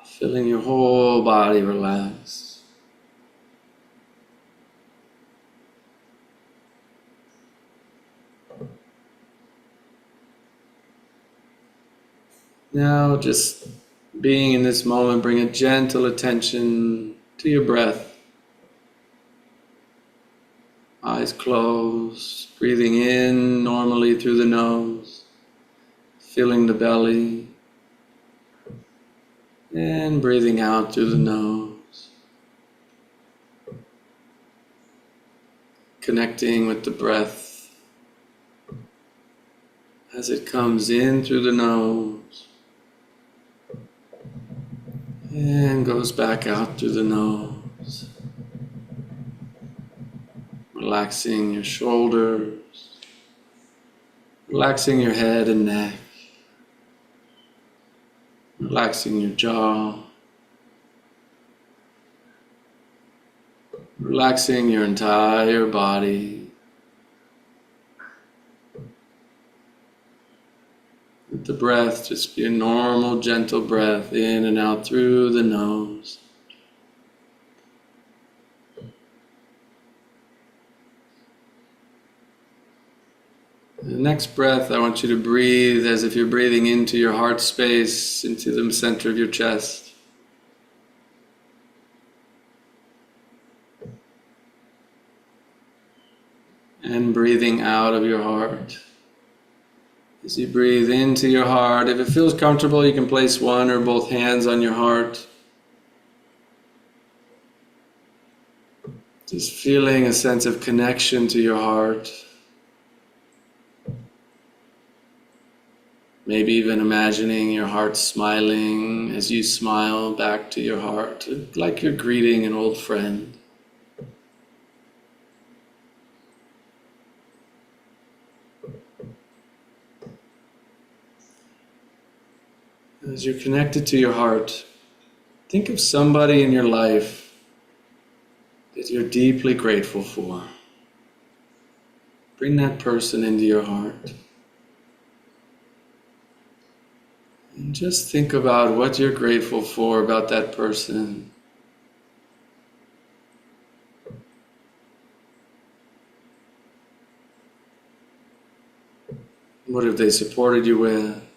Feeling your whole body relax. Now just being in this moment, bring a gentle attention to your breath. Eyes closed, breathing in normally through the nose, filling the belly, and breathing out through the nose. Connecting with the breath as it comes in through the nose and goes back out through the nose. Relaxing your shoulders, relaxing your head and neck, relaxing your jaw, relaxing your entire body. Let the breath just be a normal, gentle breath in and out through the nose. The next breath, I want you to breathe as if you're breathing into your heart space, into the center of your chest. And breathing out of your heart. As you breathe into your heart, if it feels comfortable, you can place one or both hands on your heart. Just feeling a sense of connection to your heart. Maybe even imagining your heart smiling as you smile back to your heart, like you're greeting an old friend. As you're connected to your heart, think of somebody in your life that you're deeply grateful for. Bring that person into your heart. And just think about what you're grateful for about that person. What have they supported you with?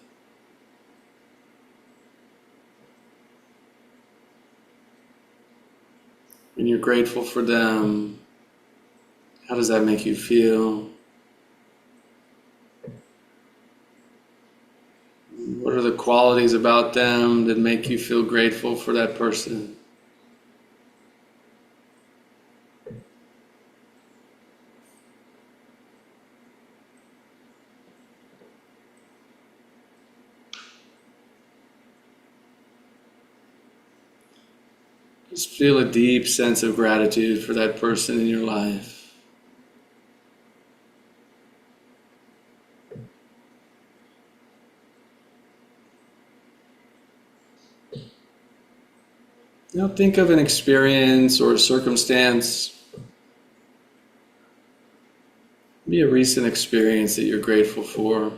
When you're grateful for them, how does that make you feel? What are the qualities about them that make you feel grateful for that person? Just feel a deep sense of gratitude for that person in your life. Now think of an experience or a circumstance, maybe a recent experience that you're grateful for.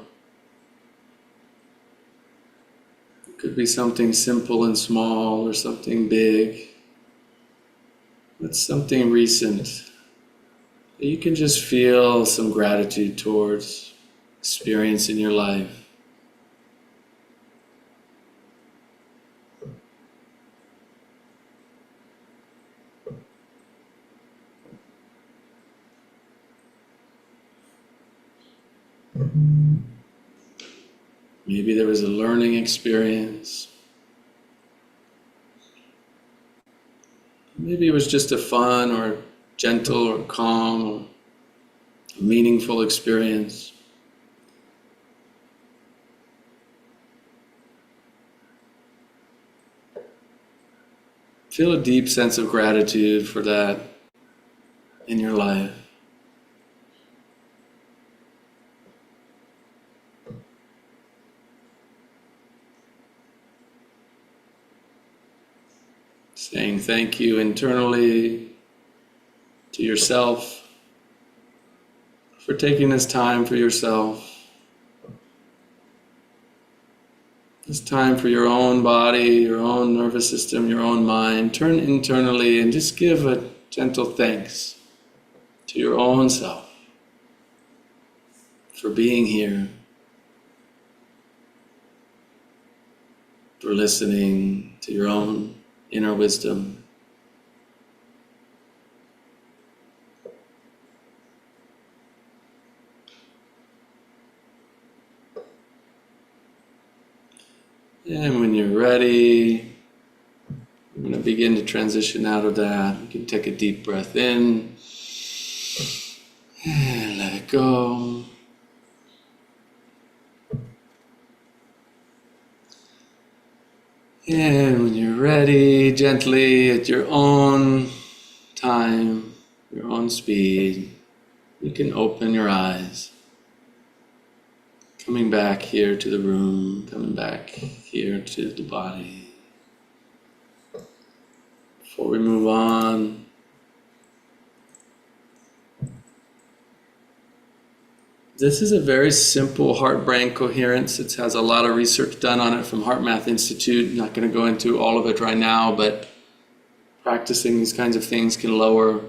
It could be something simple and small or something big. But something recent that you can just feel some gratitude towards, experience in your life. Maybe there was a learning experience. Maybe it was just a fun or gentle or calm or meaningful experience. Feel a deep sense of gratitude for that in your life. Saying thank you internally to yourself for taking this time for yourself. This time for your own body, your own nervous system, your own mind. Turn internally and just give a gentle thanks to your own self for being here, for listening to your own inner wisdom. And when you're ready, we're going to begin to transition out of that. You can take a deep breath in and let it go. And when you're ready, gently at your own time, your own speed, you can open your eyes. Coming back here to the room, coming back here to the body. Before we move on, this is a very simple heart-brain coherence. It has a lot of research done on it from HeartMath Institute. I'm not going to go into all of it right now, but practicing these kinds of things can lower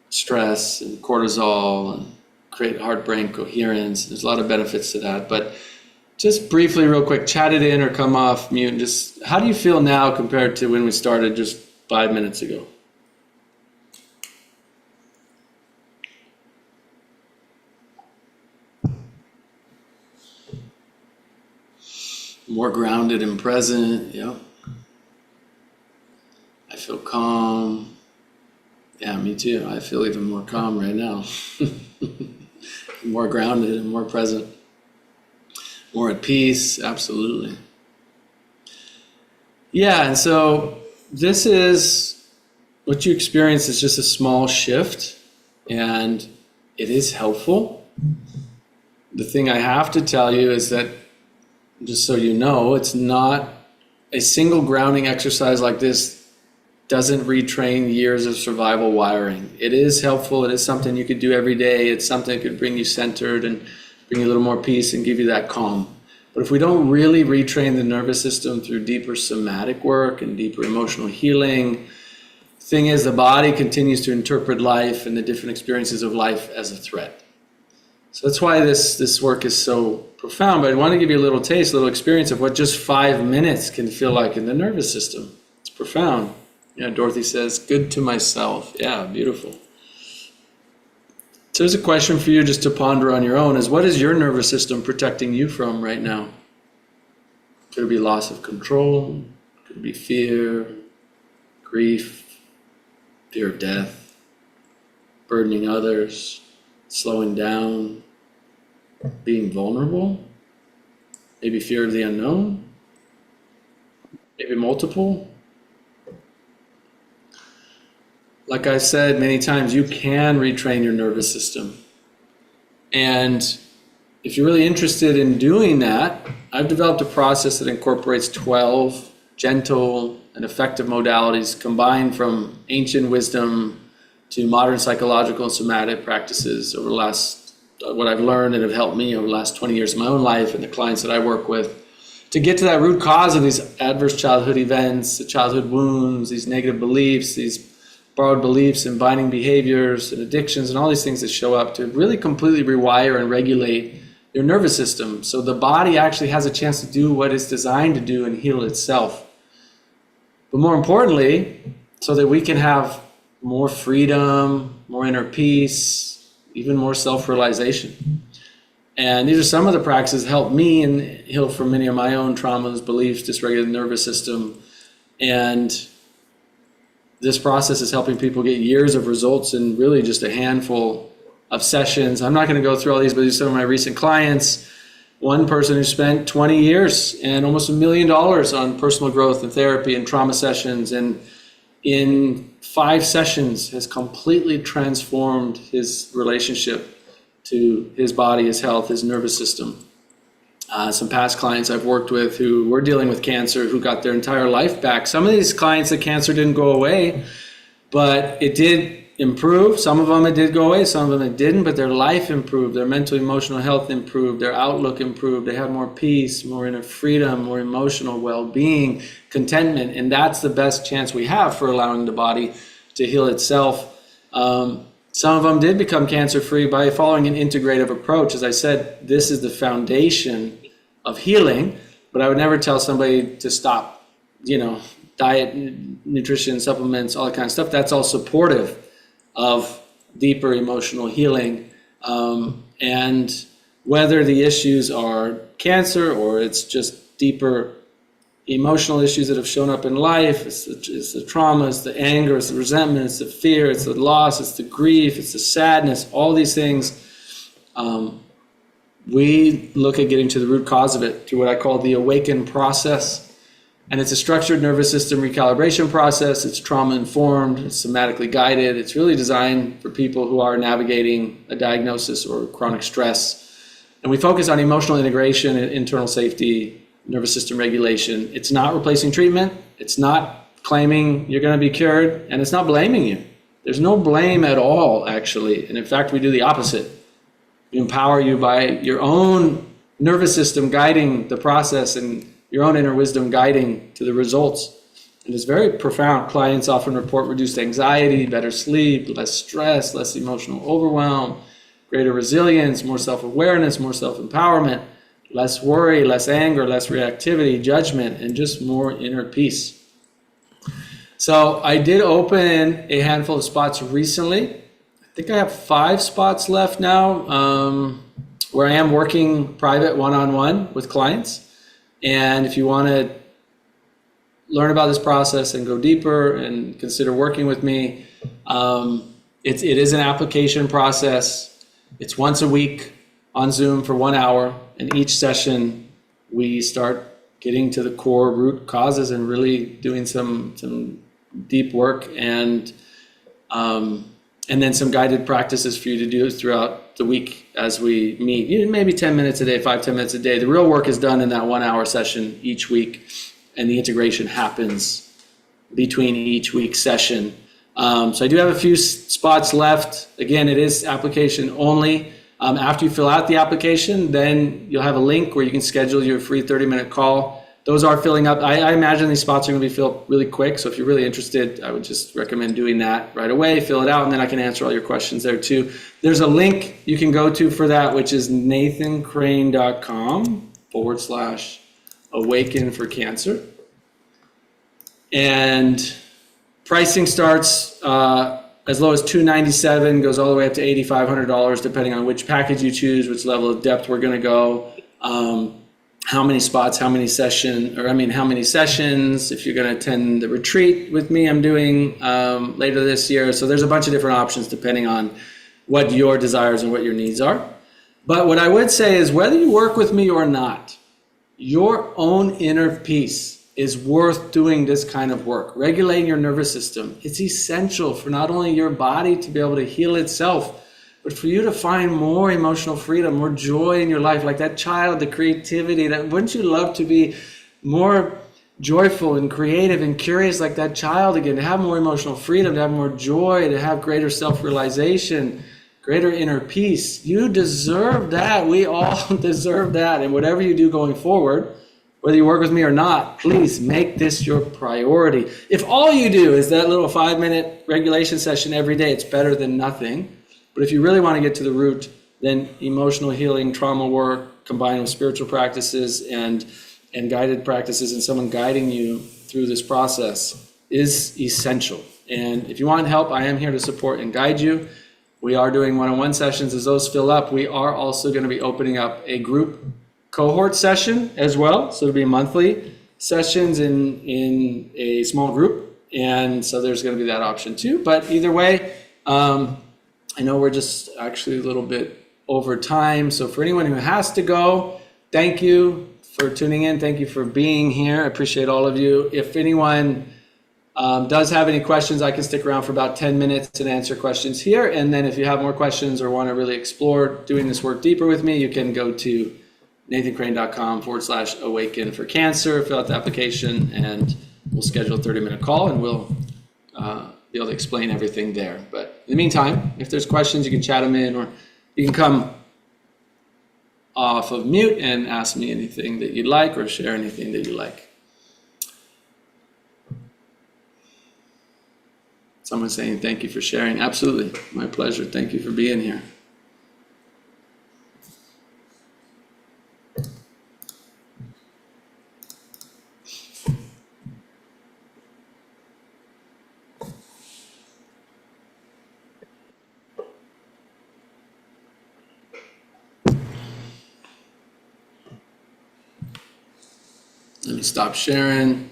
stress and cortisol and create heart-brain coherence. There's a lot of benefits to that. But just briefly, real quick, chat it in or come off mute. Just how do you feel now compared to when we started just 5 minutes ago? More grounded and present, yep. I feel calm. Yeah, me too. I feel even more calm right now. More grounded and more present. More at peace, absolutely. Yeah, and so this is, what you experience is just a small shift, and it is helpful. The thing I have to tell you is that, just so you know, it's not a single grounding exercise like this doesn't retrain years of survival wiring. It is helpful. It is something you could do every day. It's something that could bring you centered and bring you a little more peace and give you that calm. But if we don't really retrain the nervous system through deeper somatic work and deeper emotional healing, the thing is the body continues to interpret life and the different experiences of life as a threat. So that's why this work is so profound. But I want to give you a little taste, a little experience of what just 5 minutes can feel like in the nervous system. It's profound. Yeah, Dorothy says, good to myself. Yeah, beautiful. So here's a question for you just to ponder on your own is, what is your nervous system protecting you from right now? Could it be loss of control? Could it be fear, grief, fear of death, burdening others, slowing down, being vulnerable? Maybe fear of the unknown? Maybe multiple? Like I said many times, you can retrain your nervous system. And if you're really interested in doing that, I've developed a process that incorporates 12 gentle and effective modalities combined from ancient wisdom to modern psychological and somatic practices over the last, what I've learned and have helped me over the last 20 years of my own life and the clients that I work with, to get to that root cause of these adverse childhood events, the childhood wounds, these negative beliefs, these borrowed beliefs and binding behaviors and addictions and all these things that show up, to really completely rewire and regulate your nervous system so the body actually has a chance to do what it's designed to do and heal itself. But more importantly, so that we can have more freedom, more inner peace, even more self-realization. And these are some of the practices that help me and heal from many of my own traumas, beliefs, dysregulated nervous system. And this process is helping people get years of results in really just a handful of sessions. I'm not going to go through all these, but these are some of my recent clients. One person who spent 20 years and almost $1 million on personal growth and therapy and trauma sessions, and in 5 sessions has completely transformed his relationship to his body, his health, his nervous system. Some past clients I've worked with who were dealing with cancer, who got their entire life back. Some of these clients, the cancer didn't go away, but it did improve. Some of them it did go away, some of them it didn't, but their life improved, their mental, emotional health improved, their outlook improved, they had more peace, more inner freedom, more emotional well-being, contentment, and that's the best chance we have for allowing the body to heal itself. Some of them did become cancer-free by following an integrative approach. As I said, this is the foundation of healing, but I would never tell somebody to stop, diet, nutrition, supplements, all that kind of stuff. That's all supportive of deeper emotional healing. And whether the issues are cancer or it's just deeper emotional issues that have shown up in life, it's the trauma, it's the anger, it's the resentment, it's the fear, it's the loss, it's the grief, it's the sadness, all these things. We look at getting to the root cause of it through what I call the awaken process. And it's a structured nervous system recalibration process. It's trauma informed, it's somatically guided. It's really designed for people who are navigating a diagnosis or chronic stress. And we focus on emotional integration and internal safety, nervous system regulation. It's not replacing treatment. It's not claiming you're going to be cured, and it's not blaming you. There's no blame at all, actually. And in fact, we do the opposite. We empower you by your own nervous system guiding the process and your own inner wisdom guiding to the results. And it's very profound. Clients often report reduced anxiety, better sleep, less stress, less emotional overwhelm, greater resilience, more self-awareness, more self-empowerment, less worry, less anger, less reactivity, judgment, and just more inner peace. So I did open a handful of spots recently. I think I have 5 spots left now, where I am working private one-on-one with clients. And if you want to learn about this process and go deeper and consider working with me, it is an application process. It's once a week on Zoom for 1 hour. And each session, we start getting to the core root causes and really doing some deep work, and then some guided practices for you to do throughout the week as we meet. Maybe 10 minutes a day, 5-10 minutes a day. The real work is done in that 1 hour session each week, and the integration happens between each week's session. So I do have a few spots left. Again, it is application only. After you fill out the application, then you'll have a link where you can schedule your free 30-minute call. Those are filling up. I imagine these spots are going to be filled really quick. So if you're really interested, I would just recommend doing that right away. Fill it out, and then I can answer all your questions there too. There's a link you can go to for that, which is nathancrane.com/awaken for cancer. And pricing starts as low as $297, goes all the way up to $8,500, depending on which package you choose, which level of depth we're going to go, how many spots, how many sessions. If you're going to attend the retreat with me, I'm doing later this year. So there's a bunch of different options depending on what your desires and what your needs are. But what I would say is, whether you work with me or not, your own inner peace is worth doing this kind of work. Regulating your nervous system. It's essential for not only your body to be able to heal itself, but for you to find more emotional freedom, more joy in your life, like that child, the creativity. That wouldn't you love to be more joyful and creative and curious like that child again, to have more emotional freedom, to have more joy, to have greater self-realization, greater inner peace? You deserve that. We all deserve that. And whatever you do going forward, whether you work with me or not, please make this your priority. If all you do is that little 5-minute regulation session every day, it's better than nothing. But if you really want to get to the root, then emotional healing, trauma work, combined with spiritual practices and guided practices, and someone guiding you through this process is essential. And if you want help, I am here to support and guide you. We are doing one-on-one sessions. As those fill up, we are also going to be opening up a group cohort session as well. So it'll be monthly sessions in a small group. And so there's going to be that option too. But either way, I know we're just actually a little bit over time. So for anyone who has to go, thank you for tuning in. Thank you for being here. I appreciate all of you. If anyone does have any questions, I can stick around for about 10 minutes and answer questions here. And then if you have more questions or want to really explore doing this work deeper with me, you can go to nathancrane.com/awaken for cancer, fill out the application, and we'll schedule a 30-minute call, and we'll be able to explain everything there. But in the meantime, if there's questions, you can chat them in, or you can come off of mute and ask me anything that you'd like, or share anything that you like. Someone's saying thank you for sharing. Absolutely. My pleasure. Thank you for being here. Let me stop sharing.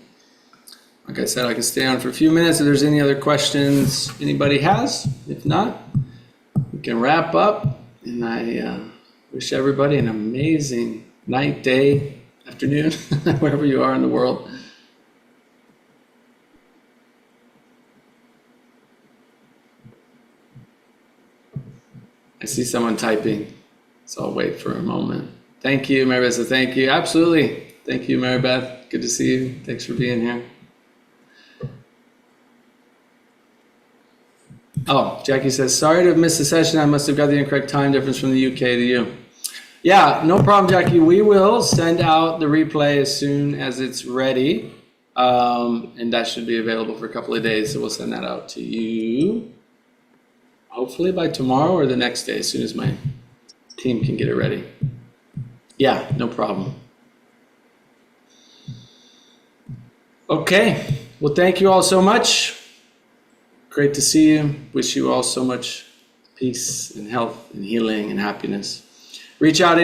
Like I said, I can stay on for a few minutes if there's any other questions anybody has. If not, we can wrap up. And I wish everybody an amazing night, day, afternoon, wherever you are in the world. I see someone typing, so I'll wait for a moment. Thank you, Mary Beth. Thank you. Absolutely. Thank you, Mary Beth. Good to see you. Thanks for being here. Oh, Jackie says, sorry to have missed the session. I must have got the incorrect time difference from the UK to you. Yeah, no problem, Jackie. We will send out the replay as soon as it's ready. And that should be available for a couple of days. So we'll send that out to you hopefully by tomorrow or the next day, as soon as my team can get it ready. Yeah, no problem. Okay. Well, thank you all so much. Great to see you. Wish you all so much peace and health and healing and happiness. Reach out